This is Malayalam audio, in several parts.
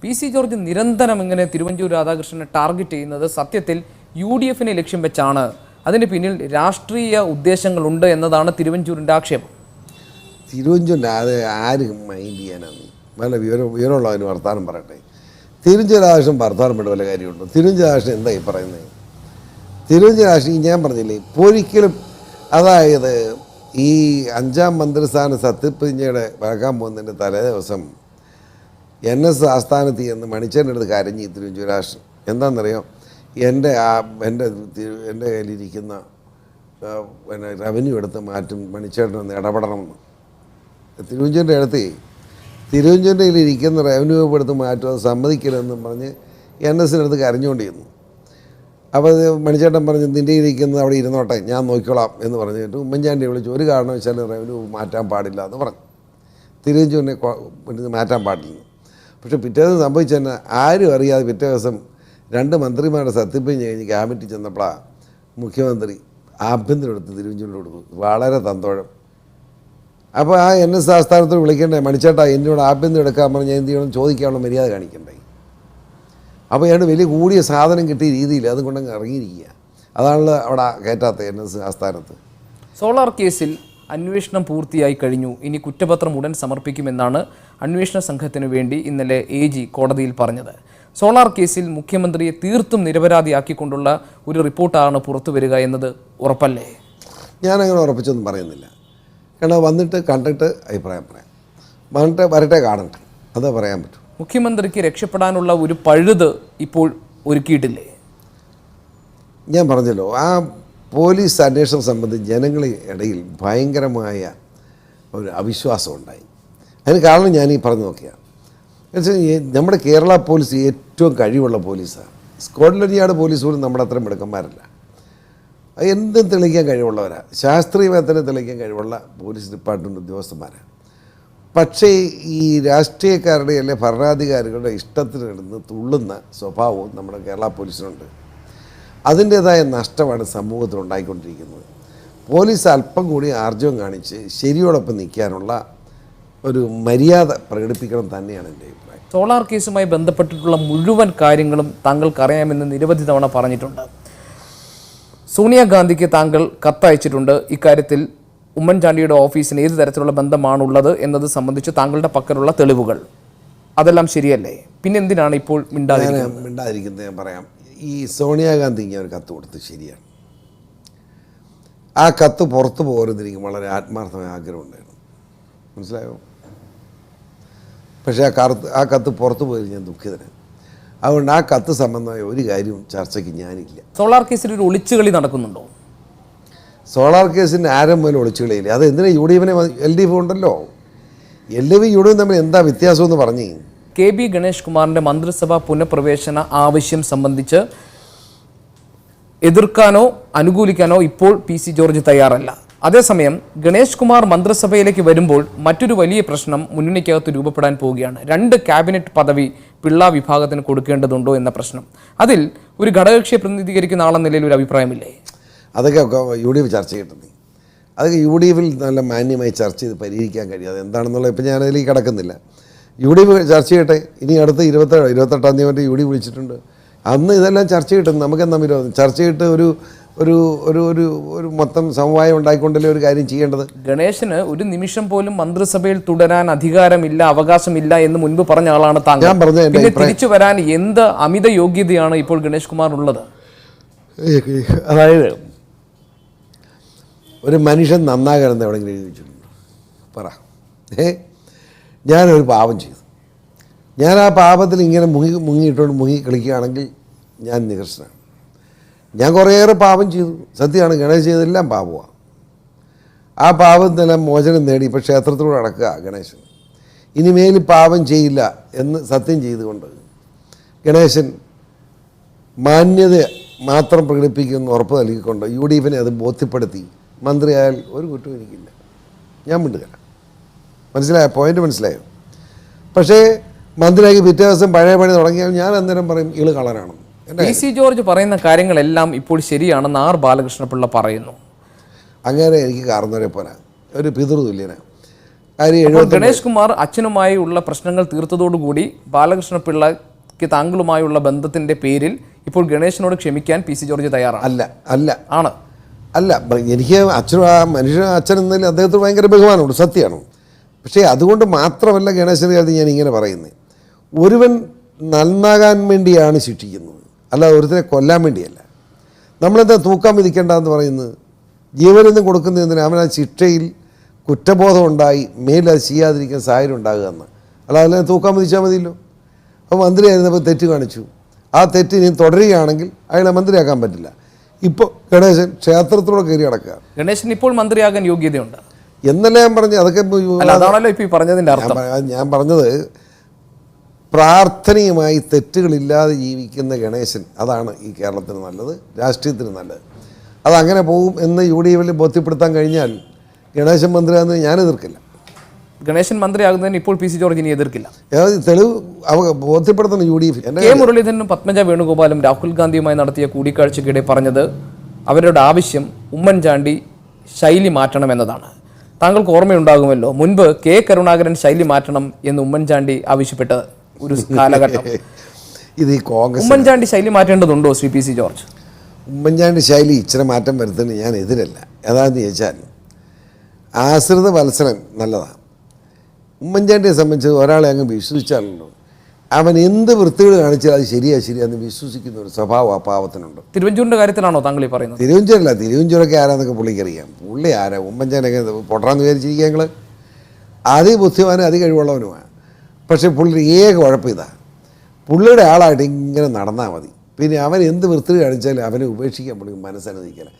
PC ജോർജ് നിരന്തരം ഇങ്ങനെ തിരുവഞ്ചൂർ രാധാകൃഷ്ണനെ ടാർഗറ്റ് ചെയ്യുന്നത് സത്യത്തിൽ UDF-നെ ലക്ഷ്യം വെച്ചാണ്. അതിന് പിന്നിൽ രാഷ്ട്രീയ ഉദ്ദേശങ്ങളുണ്ട് എന്നതാണ് തിരുവഞ്ചൂരിൻ്റെ ആക്ഷേപം. തിരുവഞ്ചൂരിൻ്റെ അത് ആരും മൈൻഡ് ചെയ്യാനാണ് നല്ല വിവരമുള്ളവന് വർത്തമാനം പറയട്ടെ. തിരുവഞ്ചൂർ രാധാകൃഷ്ണൻ വർത്തമാനം വേണ്ട വല്ല കാര്യമുണ്ടോ? തിരുവഞ്ചൂർ രാധാകൃഷ്ണൻ എന്തായി പറയുന്നത്? തിരുവഞ്ചൂർ രാധാകൃഷ്ണൻ ഞാൻ പറഞ്ഞില്ലേ, ഒരിക്കലും അതായത് ഈ 5ാം മന്ത്രിസ്ഥാന സത്യപ്രതിജ്ഞയുടെ വഴക്കാൻ പോകുന്നതിൻ്റെ തലേ ദിവസം NS ആസ്ഥാനത്ത് ചെന്ന് മണിച്ചേൻ്റെ അടുത്ത് കരഞ്ഞി തിരുവഞ്ചൂർ രാധാകൃഷ്ണൻ. എന്താണെന്നറിയോ? എൻ്റെ കയ്യിലിരിക്കുന്ന പിന്നെ റവന്യൂ എടുത്ത് മാറ്റും, മണിച്ചേട്ടനൊന്ന് ഇടപെടണമെന്ന്. തിരുവഞ്ചൂരിൻ്റെ അടുത്ത് തിരുവഞ്ചൂരിൻ്റെ കയ്യിലിരിക്കുന്ന റവന്യൂ എടുത്ത് മാറ്റും, അത് സമ്മതിക്കില്ലെന്നും പറഞ്ഞ് NS-നടുത്ത് കരഞ്ഞുകൊണ്ടിരുന്നു. അപ്പോൾ അത് മണിച്ചേട്ടൻ പറഞ്ഞു, നിൻ്റെ ഇരിക്കുന്നത് അവിടെ ഇരുന്നോട്ടെ, ഞാൻ നോക്കിക്കോളാം എന്ന് പറഞ്ഞിട്ട് ഉമ്മൻചാണ്ടിയെ വിളിച്ച് ഒരു കാരണവശാലും റവന്യൂ മാറ്റാൻ പാടില്ല എന്ന് പറഞ്ഞു. തിരുവഞ്ചൂരിനെ മാറ്റാൻ പാടില്ല. പക്ഷേ പിറ്റേ ദിവസം സംഭവിച്ചതന്നെ ആരും അറിയാതെ പിറ്റേ ദിവസം 2 മന്ത്രിമാരുടെ സത്യപ്രതിജ്ഞ കഴിഞ്ഞ് ക്യാബിനറ്റിൽ ചെന്നപ്പോഴാണ് മുഖ്യമന്ത്രി ആഭ്യന്തരം എടുത്ത് തിരുവഞ്ചൂരിനോട് കൊടുത്തു. വളരെ തന്തോഴം. അപ്പോൾ ആ NS ആസ്ഥാനത്തോട് വിളിക്കണ്ടേ, മണിച്ചേട്ടാ എന്നോട് ആഭ്യന്തരം എടുക്കാൻ പറഞ്ഞ് എന്ത് ചെയ്യണം ചോദിക്കാനുള്ള മര്യാദ കാണിക്കണ്ടേ. അപ്പോൾ അയാൾ വലിയ കൂടിയ സാധനം കിട്ടിയ രീതിയിൽ അതുകൊണ്ടങ്ങ് ഇറങ്ങിയിരിക്കുക. അതാണല്ലോ അവിടെ കയറ്റാത്ത NS ആസ്ഥാനത്ത്. സോളാർ കേസിൽ അന്വേഷണം പൂർത്തിയായി കഴിഞ്ഞു, ഇനി കുറ്റപത്രം ഉടൻ സമർപ്പിക്കുമെന്നാണ് അന്വേഷണ സംഘത്തിനു വേണ്ടി ഇന്നലെ AG കോടതിയിൽ പറഞ്ഞത്. സോളാർ കേസിൽ മുഖ്യമന്ത്രിയെ തീർത്തും നിരപരാധിയാക്കിക്കൊണ്ടുള്ള ഒരു റിപ്പോർട്ടാണ് പുറത്തു വരിക എന്നത് ഉറപ്പല്ലേ? ഞാനങ്ങനെ ഉറപ്പിച്ചൊന്നും പറയുന്നില്ല. കാരണം വന്നിട്ട് കണ്ടിട്ട് അഭിപ്രായം പറയാം, വരട്ടെ കാണട്ടെ, അതേ പറയാൻ പറ്റും. മുഖ്യമന്ത്രിക്ക് രക്ഷപ്പെടാനുള്ള ഒരു പഴുത് ഇപ്പോൾ ഒരുക്കിയിട്ടില്ലേ? ഞാൻ പറഞ്ഞല്ലോ, ആ പോലീസ് അന്വേഷണം സംബന്ധിച്ച് ജനങ്ങളുടെ ഇടയിൽ ഭയങ്കരമായ ഒരു അവിശ്വാസം ഉണ്ടായി. അതിന് കാരണം ഞാൻ ഈ പറഞ്ഞു നോക്കിയാണ്. എന്നുവെച്ചാൽ നമ്മുടെ കേരള പോലീസ് ഏറ്റവും കഴിവുള്ള പോലീസാണ്. സ്കോട്ട്ലൻഡ് യാർഡ് പോലീസ് പോലും നമ്മുടെ അത്രയും മിടുക്കന്മാരല്ല. എന്തും തെളിയിക്കാൻ കഴിവുള്ളവരാണ്, ശാസ്ത്രീയമായി തന്നെ തെളിയിക്കാൻ കഴിവുള്ള പോലീസ് ഡിപ്പാർട്ട്മെൻറ്റ് ഉദ്യോഗസ്ഥന്മാരാണ്. പക്ഷേ ഈ രാഷ്ട്രീയക്കാരുടെ അല്ലെ ഭരണാധികാരികളുടെ ഇഷ്ടത്തിനിടുന്ന് തുള്ളുന്ന സ്വഭാവവും നമ്മുടെ കേരള പോലീസിനുണ്ട്. അതിൻ്റേതായ നഷ്ടമാണ് സമൂഹത്തിൽ ഉണ്ടായിക്കൊണ്ടിരിക്കുന്നത്. പോലീസ് അല്പം കൂടി ആർജവം കാണിച്ച് ശരിയോടൊപ്പം നിൽക്കാനുള്ള ഒരു മര്യാദ പ്രകടിപ്പിക്കണം തന്നെയാണ് എൻ്റെ അഭിപ്രായം. സോളാർ കേസുമായി ബന്ധപ്പെട്ടിട്ടുള്ള മുഴുവൻ കാര്യങ്ങളും താങ്കൾക്കറിയാമെന്ന് നിരവധി തവണ പറഞ്ഞിട്ടുണ്ട്. സോണിയാഗാന്ധിക്ക് താങ്കൾ കത്തയച്ചിട്ടുണ്ട്. ഇക്കാര്യത്തിൽ ഉമ്മൻചാണ്ടിയുടെ ഓഫീസിന് ഏത് തരത്തിലുള്ള ബന്ധമാണുള്ളത് എന്നത് സംബന്ധിച്ച് താങ്കളുടെ പക്കലുള്ള തെളിവുകൾ അതെല്ലാം ശരിയല്ലേ? പിന്നെ എന്തിനാണ് ഇപ്പോൾ മിണ്ടാതിരിക്കുന്നത്? ഞാൻ പറയാം. ഈ സോണിയാഗാന്ധി ഇങ്ങനെ ഒരു കത്ത് കൊടുത്ത് ശരിയാണ്. ആ കത്ത് പുറത്തു പോകരുത് എനിക്ക് വളരെ ആത്മാർത്ഥമായ ആഗ്രഹമുണ്ടായിരുന്നു, മനസ്സിലായോ? പക്ഷേ ആ കത്ത് പുറത്തു പോയത് ഞാൻ ദുഃഖിതനാണ്. അതുകൊണ്ട് ആ കത്ത് സംബന്ധമായ ഒരു കാര്യവും ചർച്ചയ്ക്ക് ഞാനില്ല. സോളാർ കേസിൽ ഒരു ഒളിച്ചുകളി നടക്കുന്നുണ്ടോ? സോളാർ കേസിൻ്റെ ആരം മുതൽ ഒളിച്ചുകളിയില്ല. അത് എന്തിനാ UDF-നെ LDF ഉണ്ടല്ലോ, LDF UDF തമ്മിൽ എന്താ വ്യത്യാസമെന്ന് പറഞ്ഞേ. KB ഗണേഷ് കുമാറിൻ്റെ മന്ത്രിസഭാ പുനഃപ്രവേശന ആവശ്യം സംബന്ധിച്ച് എതിർക്കാനോ അനുകൂലിക്കാനോ ഇപ്പോൾ PC ജോർജ് തയ്യാറല്ല. അതേസമയം ഗണേഷ് കുമാർ മന്ത്രിസഭയിലേക്ക് വരുമ്പോൾ മറ്റൊരു വലിയ പ്രശ്നം മുന്നണിക്കകത്ത് രൂപപ്പെടാൻ പോവുകയാണ്. 2 ക്യാബിനറ്റ് പദവി പിള്ള വിഭാഗത്തിന് കൊടുക്കേണ്ടതുണ്ടോ എന്ന പ്രശ്നം. അതിൽ ഒരു ഘടകകക്ഷിയെ പ്രതിനിധീകരിക്കുന്ന ആളെന്ന നിലയിൽ ഒരു അഭിപ്രായമില്ലേ? അതൊക്കെ UDF ചർച്ച ചെയ്തിട്ടുണ്ട്. അതൊക്കെ UDF-ൽ നല്ല മാന്യമായി ചർച്ച ചെയ്ത് പരിഹരിക്കാൻ കഴിയും. അതെന്താണെന്നുള്ളത് ഇപ്പം ഞാനതിലേക്ക് കിടക്കുന്നില്ല. UDF ചർച്ച ചെയ്യട്ടെ. ഇനി അടുത്ത 28-ാം തീയതി UDF വിളിച്ചിട്ടുണ്ട്. അന്ന് ഇതെല്ലാം ചർച്ച ചെയ്തിട്ടുണ്ട്. നമുക്കെന്താ വിരോധം? ചർച്ച ചെയ്തിട്ട് ഒരു ഒരു ഒരു ഒരു ഒരു മൊത്തം സമവായം ഉണ്ടായിക്കൊണ്ടല്ലേ ഒരു കാര്യം ചെയ്യേണ്ടത്. ഗണേശന് ഒരു നിമിഷം പോലും മന്ത്രിസഭയിൽ തുടരാൻ അധികാരമില്ല, അവകാശമില്ല എന്ന് മുൻപ് പറഞ്ഞ ആളാണ് താങ്കൾ. ഞാൻ പറഞ്ഞ തിരിച്ചു വരാൻ എന്ത് അമിത യോഗ്യതയാണ് ഇപ്പോൾ ഗണേഷ് കുമാർ ഉള്ളത്? അതായത് ഒരു മനുഷ്യൻ നന്നാകരുന്ന് എവിടെയെങ്കിലും എഴുതി വെച്ചിട്ടുണ്ട്? പറ. ഞാനൊരു പാപം ചെയ്തു, ഞാൻ ആ പാപത്തിൽ ഇങ്ങനെ മുങ്ങി കളിക്കുകയാണെങ്കിൽ ഞാൻ നികർഷനാണ്. ഞാൻ കുറേയേറെ പാപം ചെയ്തു, സത്യമാണ്. ഗണേശ് ചെയ്തെല്ലാം പാപമാണ്. ആ പാപത്തിനെല്ലാം മോചനം നേടി ഇപ്പോൾ ക്ഷേത്രത്തിലൂടെ നടക്കുക ഗണേശൻ. ഇനിമേൽ പാപം ചെയ്യില്ല എന്ന് സത്യം ചെയ്തുകൊണ്ട് ഗണേശൻ മാന്യത മാത്രം പ്രകടിപ്പിക്കുമെന്ന് ഉറപ്പ് നൽകിക്കൊണ്ട് UDF-നെ അത് ബോധ്യപ്പെടുത്തി മന്ത്രിയായാൽ ഒരു കുറ്റവും എനിക്കില്ല, ഞാൻ മിണ്ടുകയാണ്. മനസ്സിലായോ? പോയിന്റ് മനസ്സിലായോ? പക്ഷേ മന്ത്രിയാക്കി പിറ്റേ ദിവസം പഴയ പണി തുടങ്ങിയാൽ ഞാൻ അന്നേരം പറയും ഇള് കളറാണെന്ന്. PC ജോർജ് പറയുന്ന കാര്യങ്ങളെല്ലാം ഇപ്പോൾ ശരിയാണെന്ന് R ബാലകൃഷ്ണപിള്ള പറയുന്നു. അങ്ങനെ എനിക്ക് കാരണവരെ പോരാ, ഒരു പിതൃതുല്യനാണ്. കാര്യം അപ്പോൾ ഗണേഷ് കുമാർ അച്ഛനുമായി ഉള്ള പ്രശ്നങ്ങൾ തീർത്തതോടുകൂടി ബാലകൃഷ്ണ പിള്ളയ്ക്ക് താങ്കളുമായുള്ള ബന്ധത്തിന്റെ പേരിൽ ഇപ്പോൾ ഗണേശനോട് ക്ഷമിക്കാൻ പി സി ജോർജ് തയ്യാറാണ്? അല്ല എനിക്ക് അച്ഛൻ എന്നതിൽ അദ്ദേഹത്തിന് ഭയങ്കര ബഹുമാനമുണ്ട്, സത്യമാണ്. പക്ഷേ അതുകൊണ്ട് മാത്രമല്ല ഗണേശൻ്റെ കാര്യത്തിൽ ഞാൻ ഇങ്ങനെ പറയുന്നത്. ഒരുവൻ നന്നാകാൻ വേണ്ടിയാണ് ശിക്ഷിക്കുന്നത്, അല്ലാതെ ഒരുത്തിനെ കൊല്ലാൻ വേണ്ടിയല്ല. നമ്മളെന്താ തൂക്കാൻ വിധിക്കേണ്ടതെന്ന് പറയുന്നത്? ജീവനൊന്നും കൊടുക്കുന്നതിന് അവൻ ആ ശിക്ഷയിൽ കുറ്റബോധം ഉണ്ടായി മേൽ അത് ചെയ്യാതിരിക്കാൻ സാഹചര്യം ഉണ്ടാകുക എന്ന്. അല്ലാതെ തൂക്കാൻ വിധിച്ചാൽ മതിയല്ലോ. അപ്പോൾ മന്ത്രിയായിരുന്നപ്പോൾ തെറ്റ് കാണിച്ചു, ആ തെറ്റ് ഇനി തുടരുകയാണെങ്കിൽ അയാളെ മന്ത്രിയാക്കാൻ പറ്റില്ല. ഇപ്പോൾ ഗണേശൻ ക്ഷേത്രത്തിലൂടെ കയറി അടക്കുക. ഗണേശൻ ഇപ്പോൾ മന്ത്രിയാകാൻ യോഗ്യതയുണ്ട് എന്നല്ല ഞാൻ പറഞ്ഞു. അതൊക്കെ അതാണല്ലോ ഇപ്പോൾ ഈ പറഞ്ഞതിൻ്റെ അർത്ഥം. ഞാൻ പറഞ്ഞത് പ്രാർത്ഥനയുമായി തെറ്റുകളില്ലാതെ ജീവിക്കുന്ന ഗണേശൻ, അതാണ് ഈ കേരളത്തിന് നല്ലത്, രാഷ്ട്രീയത്തിന് നല്ലത്. അതങ്ങനെ പോകും എന്ന് UDF ബോധ്യപ്പെടുത്താൻ കഴിഞ്ഞാൽ ഗണേശൻ മന്ത്രിയാകുന്നത് ഞാൻ എതിർക്കില്ല. ഗണേശൻ മന്ത്രിയാകുന്നതിന് ഇപ്പോൾ പി സി ജോർജിനെ എതിർക്കില്ല. തെളിവ് ബോധ്യപ്പെടുത്തണം UDF. കെ മുരളീധരനും പത്മജ വേണുഗോപാലും രാഹുൽ ഗാന്ധിയുമായി നടത്തിയ കൂടിക്കാഴ്ചയ്ക്കിടെ പറഞ്ഞത് അവരുടെ ആവശ്യം ഉമ്മൻചാണ്ടി ശൈലി മാറ്റണം എന്നതാണ്. താങ്കൾക്ക് ഓർമ്മയുണ്ടാകുമല്ലോ, മുൻപ് കെ കരുണാകരൻ ശൈലി മാറ്റണം എന്ന് ഉമ്മൻചാണ്ടി ആവശ്യപ്പെട്ട ഒരു കാലഘട്ടം. ഇത് ഈ കോൺഗ്രസ് ഉമ്മൻചാണ്ടി ശൈലി മാറ്റേണ്ടതുണ്ടോ ശ്രീ പി സി ജോർജ്? ഉമ്മൻചാണ്ടി ശൈലി ഇച്ചിരി മാറ്റം വരുത്തുന്നത് ഞാൻ എതിരല്ല. ഏതാണെന്ന് ചോദിച്ചാൽ ആശ്രിത വത്സരം നല്ലതാണ്. ഉമ്മൻചാണ്ടിയെ സംബന്ധിച്ച് ഒരാളെ അങ്ങ് വിശ്വസിച്ചാലുണ്ടോ അവൻ എന്ത് വൃത്തികൾ കാണിച്ചാൽ അത് ശരിയാന്ന് വിശ്വസിക്കുന്ന ഒരു സ്വഭാവം ആ പാവത്തിനുണ്ട്. തിരുവഞ്ചൂരിൻ്റെ കാര്യത്തിലാണോ താങ്കൾ ഈ പറയുന്നത്? തിരുവഞ്ചൂരൊക്കെ ആരാന്നൊക്കെ പുള്ളിക്കറിയാം. പുള്ളി ആരാ? ഉമ്മൻചാണ്ടിയൊക്കെ പൊട്ടറാന്ന് വിചാരിച്ചിരിക്കുക ഞങ്ങൾ. അതിബുദ്ധിമാനും അതികഴിവുള്ളവനുമാണ്. പക്ഷേ പുള്ളിയുടെ ഏക കുഴപ്പം ഇതാ, പുള്ളിയുടെ ആളായിട്ട് ഇങ്ങനെ നടന്നാൽ മതി. പിന്നെ അവൻ എന്ത് വൃത്തി കാണിച്ചാലും അവനെ ഉപേക്ഷിക്കാൻ പുള്ളി മനസ്സനുവദിക്കില്ല.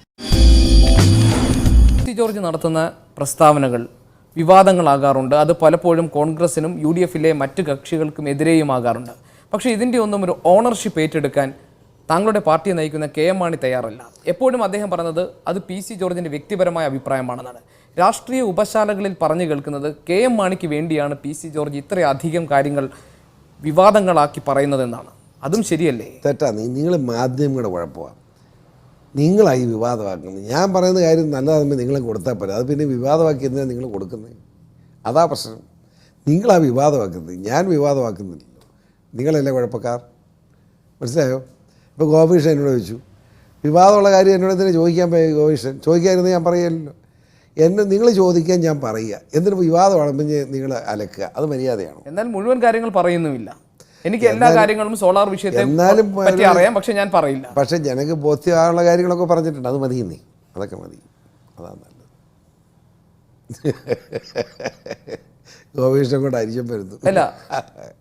പി സി ജോർജ് നടത്തുന്ന പ്രസ്താവനകൾ വിവാദങ്ങളാകാറുണ്ട്. അത് പലപ്പോഴും കോൺഗ്രസിനും UDF മറ്റ് കക്ഷികൾക്കും എതിരെയുമാകാറുണ്ട്. പക്ഷേ ഇതിൻ്റെ ഒന്നും ഒരു ഓണർഷിപ്പ് ഏറ്റെടുക്കാൻ താങ്കളുടെ പാർട്ടിയെ നയിക്കുന്ന KM മാണി തയ്യാറല്ല. എപ്പോഴും അദ്ദേഹം പറഞ്ഞത് അത് പി സി ജോർജിൻ്റെ വ്യക്തിപരമായ അഭിപ്രായമാണെന്നാണ്. രാഷ്ട്രീയ ഉപശാലകളിൽ പറഞ്ഞു കേൾക്കുന്നത് KM മാണിക്ക് വേണ്ടിയാണ് പി സി ജോർജ് ഇത്രയധികം കാര്യങ്ങൾ വിവാദങ്ങളാക്കി പറയുന്നതെന്നാണ്. അതും ശരിയല്ലേ? തെറ്റാ. നിങ്ങൾ മാധ്യമങ്ങളുടെ കുഴപ്പമാണ്. നിങ്ങളായി വിവാദമാക്കുന്നത്. ഞാൻ പറയുന്ന കാര്യം നല്ലതാകുമ്പോൾ നിങ്ങളെ കൊടുത്താൽ പോരാ. അത് പിന്നെ വിവാദമാക്കി എന്തിനാണ് നിങ്ങൾ കൊടുക്കുന്നത്? അതാ പ്രശ്നം. നിങ്ങളാ വിവാദമാക്കുന്നത്, ഞാൻ വിവാദമാക്കുന്നില്ലല്ലോ. നിങ്ങളല്ലേ കുഴപ്പക്കാർ. മനസ്സിലായോ? ഇപ്പോൾ ഗോപീഷൻ എന്നോട് ചോദിച്ചു, വിവാദമുള്ള കാര്യം എന്നോട് എന്തിനാ ചോദിക്കാൻ പോയി? ഗോപീഷൻ ചോദിക്കാതിരുന്ന് ഞാൻ പറയുകയല്ലോ. നിങ്ങൾ ചോദിക്കാൻ ഞാൻ പറയുക, എന്തിനു വിവാദമാണെന്ന് നിങ്ങൾ അലക്കുക. അത് മര്യാദയാണ്. എന്നാൽ മുഴുവൻ കാര്യങ്ങൾ പറയുന്നുമില്ല. എനിക്ക് എല്ലാ കാര്യങ്ങളും സോളാർ വിഷയത്തെ പറ്റി അറിയാം, പക്ഷെ ഞാൻ പറയില്ല. പക്ഷെ ജനക്ക് ബോധ്യമുള്ള കാര്യങ്ങളൊക്കെ പറഞ്ഞിട്ടുണ്ട്. അത് മതി, അതൊക്കെ മതി. അതാണ് നല്ലത്. ഗോപീഷ്ണൻ കൊണ്ട് അരിശം വരുന്നു. അല്ല,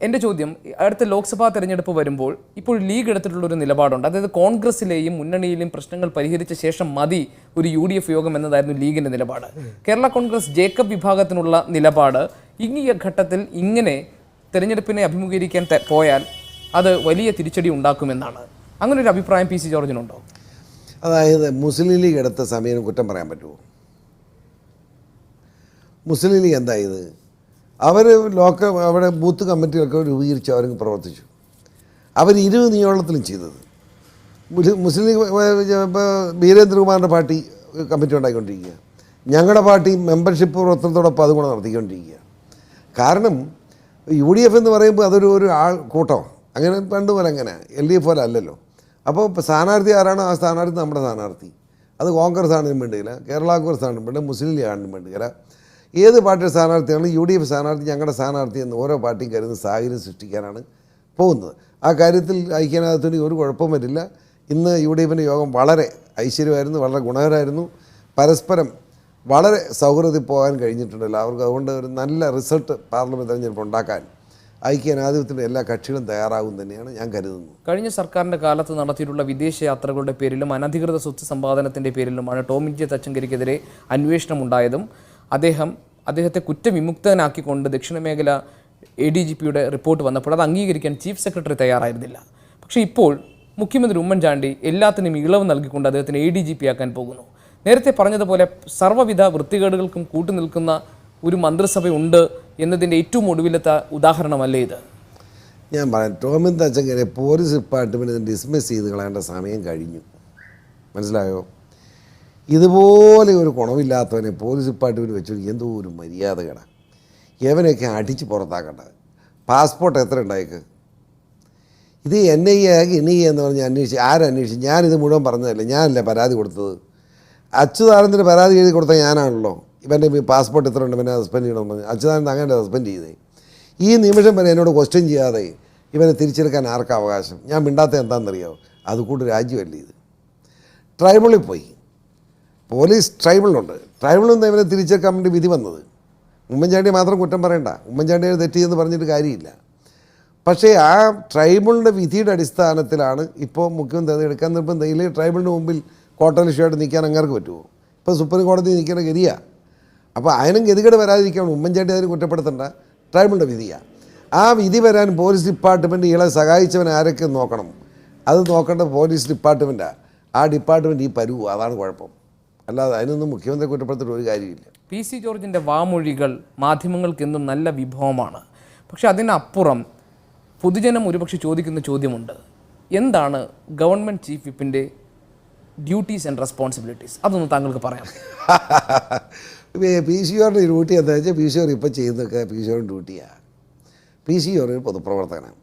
എൻ്റെ ചോദ്യം, അടുത്ത ലോക്സഭാ തെരഞ്ഞെടുപ്പ് വരുമ്പോൾ ഇപ്പോൾ ലീഗ് എടുത്തിട്ടുള്ളൊരു നിലപാടുണ്ട്. അതായത് കോൺഗ്രസിലെയും മുന്നണിയിലെയും പ്രശ്നങ്ങൾ പരിഹരിച്ച ശേഷം മതി ഒരു UDF യോഗം എന്നതായിരുന്നു ലീഗിൻ്റെ നിലപാട്. കേരള കോൺഗ്രസ് ജേക്കബ് വിഭാഗത്തിനുള്ള നിലപാട് ഈ ഘട്ടത്തിൽ ഇങ്ങനെ തെരഞ്ഞെടുപ്പിനെ അഭിമുഖീകരിക്കാൻ പോയാൽ അത് വലിയ തിരിച്ചടി ഉണ്ടാക്കുമെന്നാണ്. അങ്ങനെ ഒരു അഭിപ്രായം പി സി ജോർജിനുണ്ടോ? അതായത് മുസ്ലിം ലീഗ് എടുത്ത സമയം കുറ്റം പറയാൻ പറ്റുമോ? മുസ്ലിം ലീഗ് എന്തായത്? അവർ അവിടെ ബൂത്ത് കമ്മിറ്റികളൊക്കെ രൂപീകരിച്ച് അവരങ്ങ് പ്രവർത്തിച്ചു. അവർ 20 നിയോജനത്തിലും ചെയ്തത്. മുസ്ലിം ലീഗ് ഇപ്പോൾ വീരേന്ദ്രകുമാറിൻ്റെ പാർട്ടി കമ്മിറ്റി ഉണ്ടാക്കിക്കൊണ്ടിരിക്കുക. ഞങ്ങളുടെ പാർട്ടി മെമ്പർഷിപ്പ് പ്രവർത്തനത്തോടൊപ്പം അതുകൂടെ നടത്തിക്കൊണ്ടിരിക്കുക. കാരണം UDF എന്ന് പറയുമ്പോൾ അതൊരു കൂട്ടമാണ്. അങ്ങനെ പണ്ട് പോലെ അങ്ങനെ LDF പോലെ അല്ലല്ലോ. അപ്പോൾ സ്ഥാനാർത്ഥി ആരാണോ ആ സ്ഥാനാർത്ഥി നമ്മുടെ സ്ഥാനാർത്ഥി. അത് കോൺഗ്രസ് ആണെങ്കിലും വേണ്ടിയില്ല, കേരള കോൺഗ്രസ് ആണെങ്കിലും വേണ്ട, മുസ്ലിം ലീഗ് ആണെങ്കിലും വേണ്ടിയില്ല. ഏത് പാർട്ടിയുടെ സ്ഥാനാർത്ഥിയാണ് UDF സ്ഥാനാർത്ഥി ഞങ്ങളുടെ സ്ഥാനാർത്ഥി എന്ന് ഓരോ പാർട്ടിയും കരുതുന്ന സാഹചര്യം സൃഷ്ടിക്കാനാണ് പോകുന്നത്. ആ കാര്യത്തിൽ ഐക്യനാഥത്തിന് ഒരു കുഴപ്പം വരില്ല. ഇന്ന് UDFിൻ്റെ യോഗം വളരെ ഐശ്വര്യമായിരുന്നു, വളരെ ഗുണകരമായിരുന്നു. പരസ്പരം വളരെ സൗഹൃദത്തിൽ പോകാൻ കഴിഞ്ഞിട്ടുണ്ടല്ലോ അവർക്ക്. അതുകൊണ്ട് ഒരു നല്ല റിസൾട്ട് പാർലമെൻറ്റ് തെരഞ്ഞെടുപ്പ് ഉണ്ടാക്കാൻ ഐക്യനാധിപത്യത്തിൻ്റെ എല്ലാ കക്ഷികളും തയ്യാറാകും തന്നെയാണ് ഞാൻ കരുതുന്നത്. കഴിഞ്ഞ സർക്കാരിൻ്റെ കാലത്ത് നടത്തിയിട്ടുള്ള വിദേശ യാത്രകളുടെ പേരിലും അനധികൃത സ്വത്ത് സമ്പാദനത്തിൻ്റെ പേരിലുമാണ് ടോമിൻ ജെ തച്ചങ്കരിക്കെതിരെ അന്വേഷണം ഉണ്ടായതും അദ്ദേഹത്തെ കുറ്റവിമുക്തനാക്കിക്കൊണ്ട് ദക്ഷിണ മേഖല ADGPയുടെ റിപ്പോർട്ട് വന്നപ്പോൾ അത് അംഗീകരിക്കാൻ ചീഫ് സെക്രട്ടറി തയ്യാറായിരുന്നില്ല. പക്ഷേ ഇപ്പോൾ മുഖ്യമന്ത്രി ഉമ്മൻചാണ്ടി എല്ലാത്തിനും ഇളവ് നൽകിക്കൊണ്ട് അദ്ദേഹത്തിന് ADGP ആക്കാൻ പോകുന്നു. നേരത്തെ പറഞ്ഞതുപോലെ സർവ്വവിധ വൃത്തികേടുകൾക്കും കൂട്ടുനിൽക്കുന്ന ഒരു മന്ത്രിസഭയുണ്ട് എന്നതിൻ്റെ ഏറ്റവും ഒടുവിലത്തെ ഉദാഹരണമല്ലേ ഇത്? ഞാൻ പറയാം, ടോമിൻ തച്ചങ്കരെ പോലീസ് ഡിപ്പാർട്ട്മെൻറ്റ് ഡിസ്മിസ് ചെയ്ത് കളയേണ്ട സമയം കഴിഞ്ഞു. മനസ്സിലായോ? ഇതുപോലെ ഒരു ഗുണമില്ലാത്തവനെ പോലീസ് ഡിപ്പാർട്ട്മെൻറ്റ് വെച്ചു എന്തോ ഒരു മര്യാദകേടാണ്. ഇവനെയൊക്കെ അടിച്ച് പുറത്താക്കേണ്ടത്. പാസ്പോർട്ട് എത്ര ഉണ്ടായേക്ക്? ഇത് NIA NIA എന്ന് പറഞ്ഞ് അന്വേഷിച്ച് ആരന്വേഷിച്ച്? ഞാനിത് മുഴുവൻ പറഞ്ഞതല്ലേ, ഞാനല്ലേ പരാതി കൊടുത്തത്. അച്യുതാനന്ദന് പരാതി എഴുതി കൊടുത്ത ഞാനാണല്ലോ. ഇവൻ്റെ പാസ്പോർട്ട് എത്ര ഉണ്ട്, ഇവനെ സസ്പെൻഡ് ചെയ്യണമെന്ന് പറഞ്ഞ് അച്യുതാനന്ദൻ അങ്ങനെ സസ്പെൻഡ് ചെയ്തേ. ഈ നിമിഷം വരെ എന്നോട് ക്വസ്റ്റ്യൻ ചെയ്യാതെ ഇവനെ തിരിച്ചെടുക്കാൻ ആർക്കാ അവകാശം? ഞാൻ മിണ്ടാത്ത എന്താണെന്നറിയാമോ? അതുകൂട്ട് രാജ്യമല്ലേ ഇത്. ട്രൈബ്യൂണലിൽ പോയി, പോലീസ് ട്രൈബ്യൂണലുണ്ട്, ട്രൈബ്യൂണലിൽ നിന്ന് ഇവനെ തിരിച്ചെടുക്കാൻ വേണ്ടി വിധി വന്നത്. ഉമ്മൻചാണ്ടി മാത്രം കുറ്റം പറയണ്ട, ഉമ്മൻചാണ്ടിയെ തെറ്റിയെന്ന് പറഞ്ഞിട്ട് കാര്യമില്ല. പക്ഷേ ആ ട്രൈബ്യൂണലിൻ്റെ വിധിയുടെ അടിസ്ഥാനത്തിലാണ് ഇപ്പോൾ മുഖ്യമന്ത്രി എടുക്കാൻ നിർബന്ധം. ട്രൈബ്യൂണലിന് മുമ്പിൽ കോട്ടലിഷയായിട്ട് നിൽക്കാൻ അങ്ങേർക്ക് പറ്റുമോ? ഇപ്പോൾ സുപ്രീം കോടതി നിൽക്കുന്ന ഗതിയാണ്. അപ്പോൾ അതിനും ഗതികേട് വരാതിരിക്കണം. ഉമ്മൻചാണ്ടി അതിന് കുറ്റപ്പെടുത്തേണ്ട, ട്രൈബ്യൂണലിൻ്റെ വിധിയാണ്. ആ വിധി വരാൻ പോലീസ് ഡിപ്പാർട്ട്മെൻറ്റ് ഇയാളെ സഹായിച്ചവൻ ആരൊക്കെ നോക്കണം. അത് നോക്കേണ്ട പോലീസ് ഡിപ്പാർട്ട്മെൻറ്റാണ്. ആ ഡിപ്പാർട്ട്മെൻറ്റ് ഈ പരുവ, അതാണ് കുഴപ്പം. അല്ലാതെ അതിനൊന്നും മുഖ്യമന്ത്രി കുറ്റപ്പെടുത്തിയിട്ട് ഒരു കാര്യമില്ല. PC ജോർജിൻ്റെ വാമൊഴികൾ മാധ്യമങ്ങൾക്കെന്നും നല്ല വിഭവമാണ്. പക്ഷെ അതിനപ്പുറം പൊതുജനം ഒരുപക്ഷെ ചോദിക്കുന്ന ചോദ്യമുണ്ട്, എന്താണ് ഗവൺമെൻറ് ചീഫ് വിപ്പിൻ്റെ ഡ്യൂട്ടീസ് ആൻഡ് റെസ്പോൺസിബിലിറ്റീസ്? അതൊന്ന് താങ്കൾക്ക് പറയാം. PCR ഡ്യൂട്ടി എന്താ വെച്ചാൽ PCR ഇപ്പോൾ ചെയ്യുന്നതൊക്കെ PCR ഡ്യൂട്ടിയാണ്. PCR ഒരു പൊതുപ്രവർത്തകനാണ്.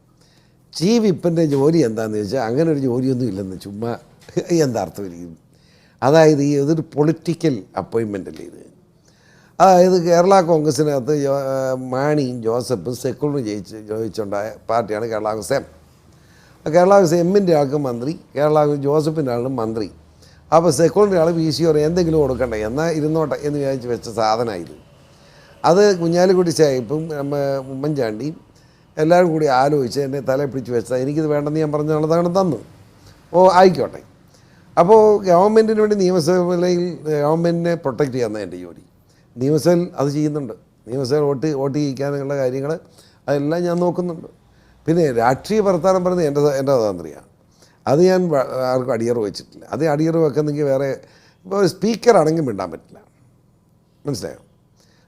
ചീഫ് വിപ്പിൻ്റെ ജോലി എന്താണെന്ന് ചോദിച്ചാൽ അങ്ങനെ ഒരു ജോലിയൊന്നും ഇല്ലെന്ന് ചുമ്മാ എന്താ അർത്ഥമിരിക്കും. അതായത് ഈ ഇതൊരു പൊളിറ്റിക്കൽ അപ്പോയിൻമെൻ്റ് അല്ലേ ഇത്. അതായത് കേരള കോൺഗ്രസിനകത്ത് മാണിയും ജോസഫും സെക്കുലറും ജയിച്ചുണ്ടായ പാർട്ടിയാണ് കേരള കോൺഗ്രസ് എം. കേരള കോൺഗ്രസ് എമ്മിൻ്റെ ആൾക്ക് മന്ത്രി, കേരള ജോസഫിൻ്റെ ആളും മന്ത്രി. അപ്പോൾ സെക്കുലറിൻ്റെ ആൾ PCR എന്തെങ്കിലും കൊടുക്കണ്ടേ, എന്നാൽ ഇരുന്നോട്ടെ എന്ന് വിചാരിച്ച് വെച്ച സാധനമായിരുന്നു. അത് കുഞ്ഞാലിക്കുട്ടി സാഹിബും ഉമ്മൻചാണ്ടിയും എല്ലാവരും കൂടി ആലോചിച്ച് എന്നെ തലയിൽ പിടിച്ച് വെച്ചാൽ എനിക്കിത് വേണ്ടെന്ന് ഞാൻ പറഞ്ഞ ആളതാണ് തന്നു. ആയിക്കോട്ടെ. അപ്പോൾ ഗവൺമെൻറ്റിന് വേണ്ടി നിയമസഭയിൽ ഗവൺമെൻറ്റിനെ പ്രൊട്ടക്റ്റ് ചെയ്യാമെന്ന എൻ്റെ ജോലി. നിയമസഭയിൽ അത് ചെയ്യുന്നുണ്ട്. നിയമസഭയിൽ വോട്ട് ചെയ്യിക്കാനുള്ള കാര്യങ്ങൾ അതെല്ലാം ഞാൻ നോക്കുന്നുണ്ട്. പിന്നെ രാഷ്ട്രീയ പ്രവർത്തനം പറയുന്നത് എൻ്റെ സ്വാതന്ത്ര്യമാണ്. അത് ഞാൻ ആർക്കും അടിയറ് വെച്ചിട്ടില്ല. അത് അടിയറ് വെക്കുന്നെങ്കിൽ വേറെ ഇപ്പോൾ ഒരു സ്പീക്കറാണെങ്കിൽ മിണ്ടാൻ പറ്റില്ല, മനസ്സിലായോ?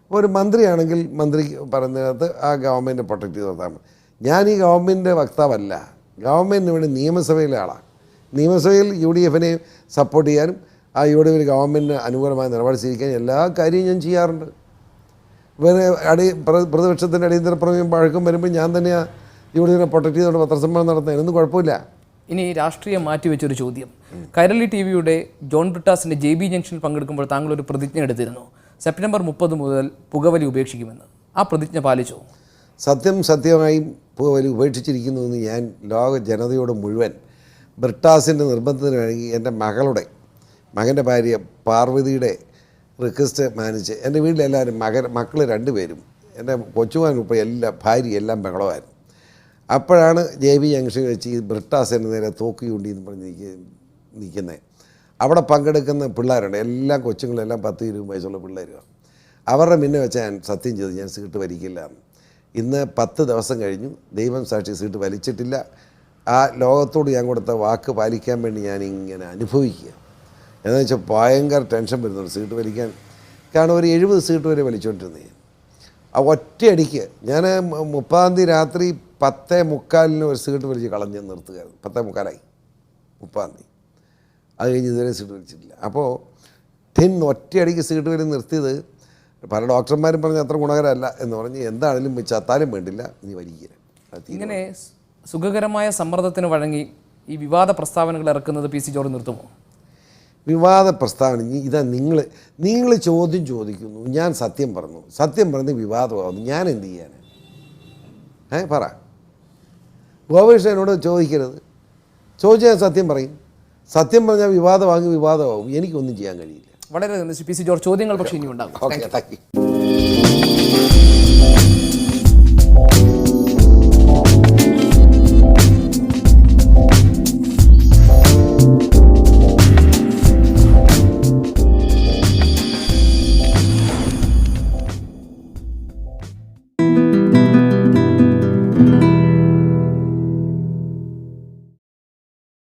അപ്പോൾ ഒരു മന്ത്രിയാണെങ്കിൽ മന്ത്രി പറയുന്നതിനകത്ത് ആ ഗവൺമെൻറ് പ്രൊട്ടക്റ്റ് ചെയ്ത് നിർത്താൻ. ഞാൻ ഈ ഗവൺമെൻറ് വക്താവല്ല, ഗവൺമെൻറ്റിന് വേണ്ടി നിയമസഭയിലെ ആളാണ്. നിയമസഭയിൽ UDFനെ സപ്പോർട്ട് ചെയ്യാനും ആ UDF ഗവൺമെൻറ്റിന് അനുകൂലമായ നിലപാട് സ്വീകരിക്കാനും എല്ലാ കാര്യവും ഞാൻ ചെയ്യാറുണ്ട്. ഇവരെ പ്രതിപക്ഷത്തിൻ്റെ അടിയന്തര പ്രമേയം വഴക്കം വരുമ്പോൾ ഞാൻ തന്നെയാണ് UDFനെ പ്രൊട്ടക്റ്റ് ചെയ്തുകൊണ്ട് പത്രസമ്മേളനം നടത്തുന്നത്. അതിനൊന്നും കുഴപ്പമില്ല. ഇനി രാഷ്ട്രീയം മാറ്റിവെച്ചൊരു ചോദ്യം. കൈരളി TVയുടെ ജോൺ ബ്രിട്ടാസിൻ്റെ JB ജംഗ്ഷനിൽ പങ്കെടുക്കുമ്പോൾ താങ്കൾ ഒരു പ്രതിജ്ഞ എടുത്തിരുന്നു, സെപ്റ്റംബർ 30 മുതൽ പുകവലി ഉപേക്ഷിക്കുമെന്ന്. ആ പ്രതിജ്ഞ പാലിച്ചോ? സത്യമായും പുകവലി ഉപേക്ഷിച്ചിരിക്കുന്നു എന്ന് ഞാൻ ലോക ജനതയോട് മുഴുവൻ ബ്രിട്ടാസിൻ്റെ നിർബന്ധത്തിന് വേണമെങ്കിൽ എൻ്റെ മകൻ്റെ ഭാര്യ പാർവതിയുടെ റിക്വസ്റ്റ് മാനിച്ച് എൻ്റെ വീട്ടിലെല്ലാവരും മക്കൾ 2 പേരും എൻ്റെ കൊച്ചുമാൻ ഇപ്പോൾ ഭാര്യ എല്ലാം ബഹളമായിരുന്നു. അപ്പോഴാണ് JB ജംഗ്ഷൻ വെച്ച് ഈ ബ്രിട്ടാസിൻ്റെ നേരെ തോക്ക് ചൂണ്ടി എന്ന് പറഞ്ഞ് നിൽക്കുന്നത്. അവിടെ പങ്കെടുക്കുന്ന പിള്ളേരുണ്ട്, എല്ലാ കൊച്ചുങ്ങളെല്ലാം 10-20 വയസ്സുള്ള പിള്ളേരുമാണ്. അവരുടെ മുന്നേ വെച്ചാൽ ഞാൻ സത്യം ചെയ്തു ഞാൻ സീറ്റ് വലിക്കില്ല. ഇന്ന് 10 ദിവസം കഴിഞ്ഞു, ദൈവം സാക്ഷി സീറ്റ് വലിച്ചിട്ടില്ല. ആ ലോകത്തോട് ഞാൻ കൊടുത്ത വാക്ക് പാലിക്കാൻ വേണ്ടി ഞാനിങ്ങനെ അനുഭവിക്കുക. എന്ന് വെച്ചാൽ ഭയങ്കര ടെൻഷൻ വരുന്നുണ്ട് സീറ്റ് വലിക്കാൻ. കാരണം ഒരു 70 സീറ്റ് വരെ വലിച്ചുകൊണ്ടിരുന്നത്. ആ ഒറ്റയടിക്ക് ഞാൻ 30-ാം തീയതി രാത്രി 10:45 ഒരു സീറ്റ് വലിച്ച് കളഞ്ഞ് നിർത്തുകയായിരുന്നു. 10:45 30-ാം തീയതി. അത് കഴിഞ്ഞ് ഇതുവരെ സീറ്റ് വലിച്ചിട്ടില്ല. അപ്പോൾ ഒറ്റയടിക്ക് സീറ്റ് വലി നിർത്തിയത് പല ഡോക്ടർമാരും പറഞ്ഞ് അത്ര ഗുണകരമല്ല എന്ന് പറഞ്ഞ് എന്താണെങ്കിലും ചത്താലും വേണ്ടില്ല നീ വലിക്കുക. ഇങ്ങനെ സുഖകരമായ സമ്മർദ്ദത്തിന് വഴങ്ങി ഈ വിവാദ പ്രസ്താവനകൾ ഇറക്കുന്നത് PC ജോർജ് നിർത്തുമോ? വിവാദ പ്രസ്താവന ഇതാ നിങ്ങൾ ചോദ്യം ചോദിക്കുന്നു, ഞാൻ സത്യം പറഞ്ഞ് വിവാദമാകുന്നു, ഞാൻ എന്ത് ചെയ്യാൻ? പറ. ഗോപകൃഷ്ണൻ എന്നോട് ചോദിക്കരുത്, ചോദിച്ചാൽ ഞാൻ സത്യം പറയും. സത്യം പറഞ്ഞാൽ വിവാദമാകും. എനിക്കൊന്നും ചെയ്യാൻ കഴിയില്ല. വളരെ PC ജോർജ്. ചോദ്യങ്ങൾ പക്ഷേ ഇനി ഉണ്ടാകും. Okay, thank you.